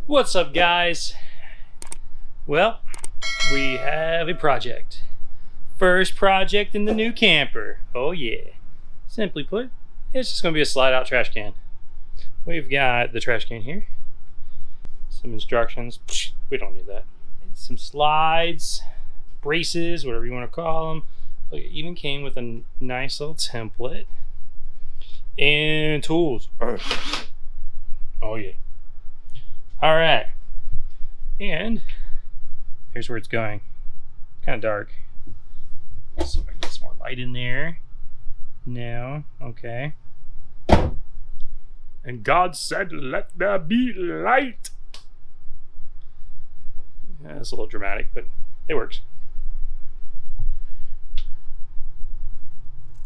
What's up, guys? Well, we have a project. First project in the new camper. Oh yeah. Simply put, it's just gonna be a slide out trash can. We've got the trash can here. Some instructions. We don't need that. Some slides, braces, whatever you want to call them. Look, it even came with a nice little template. And tools. Oh yeah. All right, and here's where it's going. Kind of dark. Let's see if I can get some more light in there. No, okay. And God said, "Let there be light." Yeah, it's a little dramatic, but it works.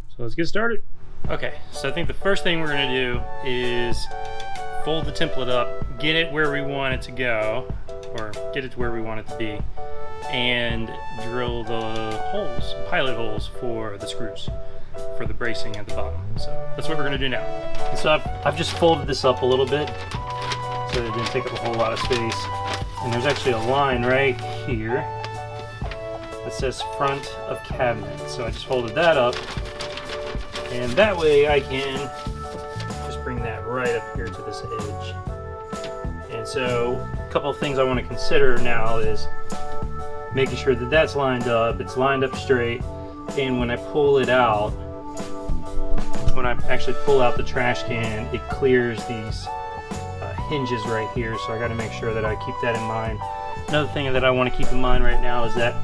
So let's get started. Okay, so I think the first thing we're gonna do is fold the template up, get it where we want it to go, or get it to where we want it to be, and drill the holes, pilot holes for the screws, for the bracing at the bottom. So that's what we're gonna do now. And so I've just folded this up a little bit, so it didn't take up a whole lot of space. And there's actually a line right here that says front of cabinet. So I just folded that up, and that way I can bring that right up here to this edge. And so a couple of things I want to consider now is making sure that that's lined up, it's lined up straight, and when I pull it out, when I actually pull out the trash can, it clears these hinges right here, so I got to make sure that I keep that in mind. Another thing that I want to keep in mind right now is that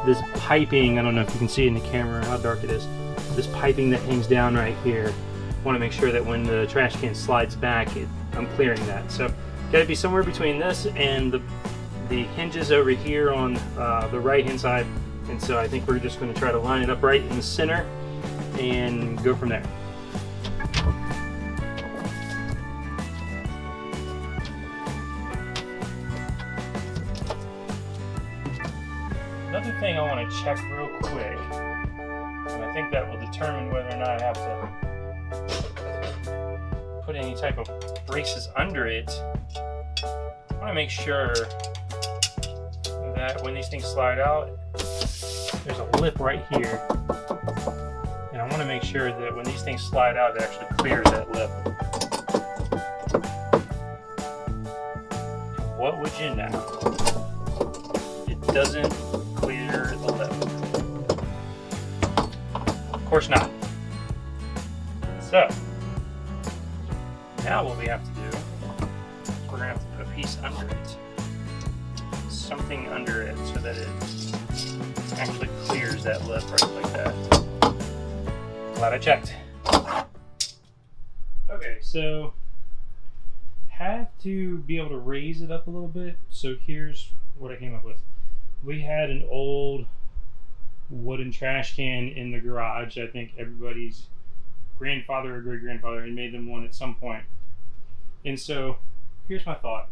this piping, I don't know if you can see in the camera how dark it is, this piping that hangs down right here, want to make sure that when the trash can slides back, I'm clearing that. So got to be somewhere between this and the hinges over here on the right hand side. And so I think we're just going to try to line it up right in the center and go from there. Another thing I want to check real quick, and I think that will determine whether or not I have to put any type of braces under it. I want to make sure that when these things slide out, there's a lip right here, and I want to make sure that when these things slide out, it actually clears that lip. What would you know? It doesn't clear the lip. Of course not. So now what we have to do is we're going to have to put a piece under it. Something under it so that it actually clears that lip right like that. Glad I checked. Okay, so have to be able to raise it up a little bit. So here's what I came up with. We had an old wooden trash can in the garage. I think everybody's grandfather or great-grandfather had made them one at some point. And so here's my thought.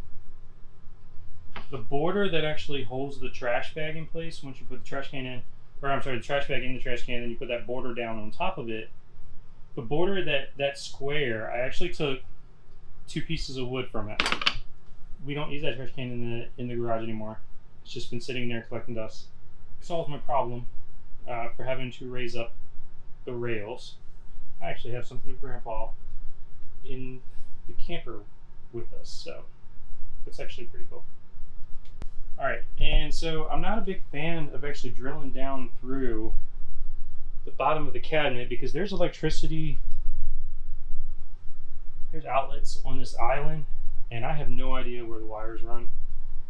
The border that actually holds the trash bag in place, once you put the trash can in, or I'm sorry, the trash bag in the trash can, and you put that border down on top of it, the border, that square, I actually took 2 pieces of wood from it. We don't use that trash can in the garage anymore. It's just been sitting there collecting dust. It solved my problem for having to raise up the rails. I actually have something of Grandpa in the camper with us, so it's actually pretty cool. Alright, and so I'm not a big fan of actually drilling down through the bottom of the cabinet because there's electricity, there's outlets on this island, and I have no idea where the wires run.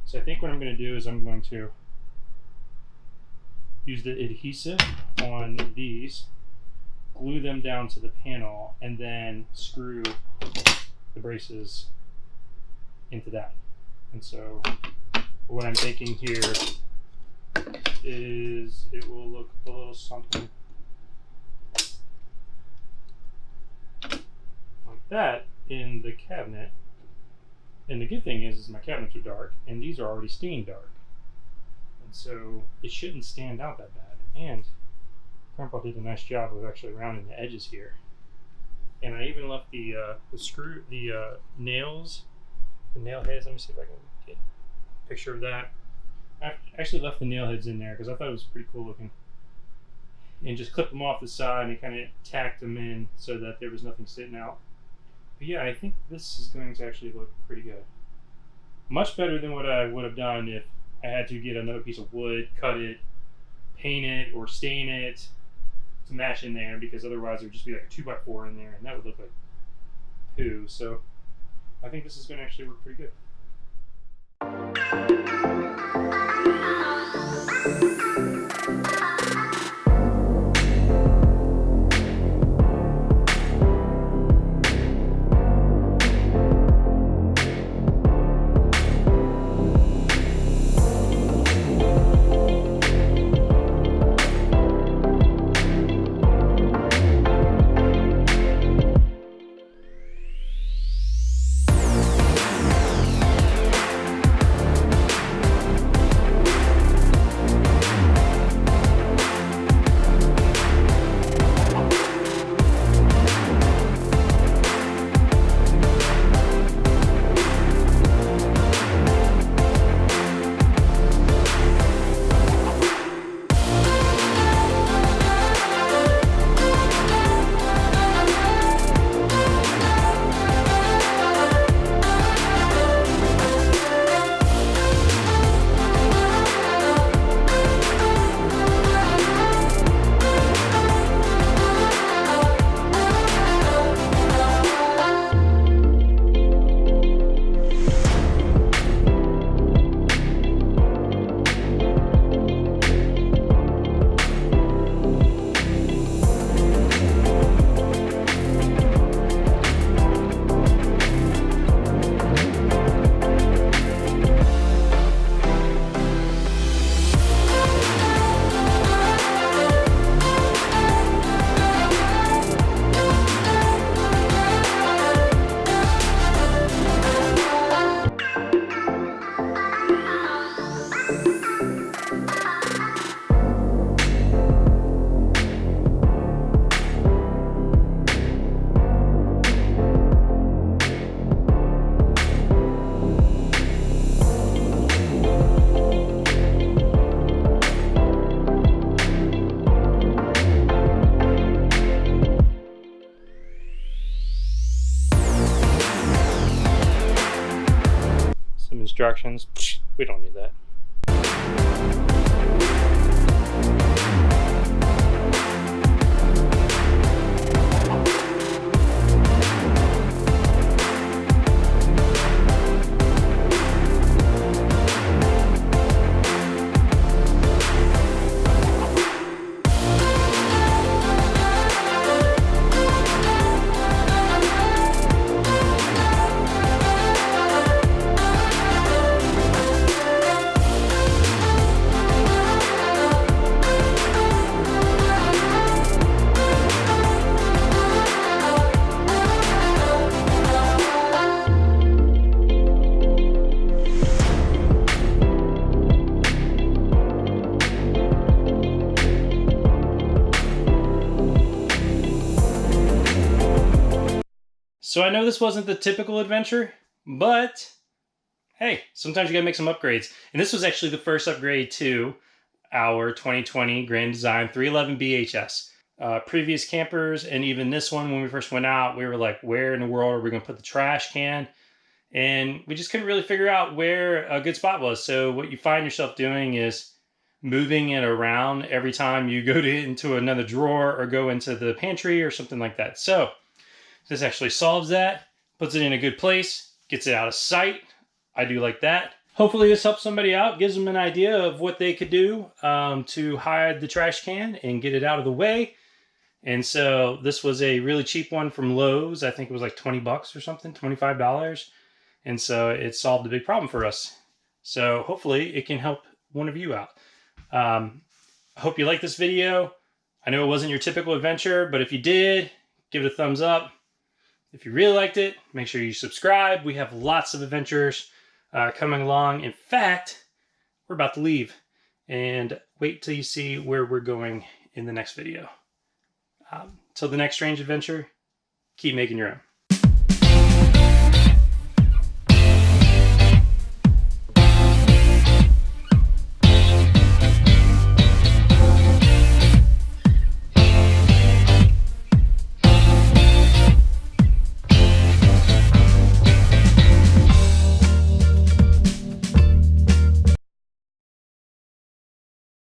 So I think what I'm going to do is I'm going to use the adhesive on these, glue them down to the panel, and then screw the braces into that. And so what I'm thinking here is it will look a little something that in the cabinet. And the good thing is my cabinets are dark, and these are already stained dark. And so it shouldn't stand out that bad. And Grandpa did a nice job of actually rounding the edges here. And I even left the nails, the nail heads. Let me see if I can get a picture of that. I actually left the nail heads in there because I thought it was pretty cool looking. And just clipped them off the side and kind of tacked them in so that there was nothing sitting out. But yeah, I think this is going to actually look pretty good. Much better than what I would have done if I had to get another piece of wood, cut it, paint it, or stain it to match in there, because otherwise there would just be like a 2x4 in there and that would look like poo. So I think this is going to actually work pretty good. Instructions. We don't need that. So I know this wasn't the typical adventure, but hey, sometimes you gotta make some upgrades. And this was actually the first upgrade to our 2020 Grand Design 311 BHS. Previous campers, and even this one, when we first went out, we were like, where in the world are we gonna put the trash can? And we just couldn't really figure out where a good spot was. So what you find yourself doing is moving it around every time you go into another drawer or go into the pantry or something like that. So this actually solves that, puts it in a good place, gets it out of sight. I do like that. Hopefully this helps somebody out, gives them an idea of what they could do to hide the trash can and get it out of the way. And so this was a really cheap one from Lowe's. I think it was like 20 bucks or something, $25. And so it solved a big problem for us. So hopefully it can help one of you out. I hope you like this video. I know it wasn't your typical adventure, but if you did, give it a thumbs up. If you really liked it, make sure you subscribe. We have lots of adventures coming along. In fact, we're about to leave, and wait till you see where we're going in the next video. Till the next strange adventure, keep making your own.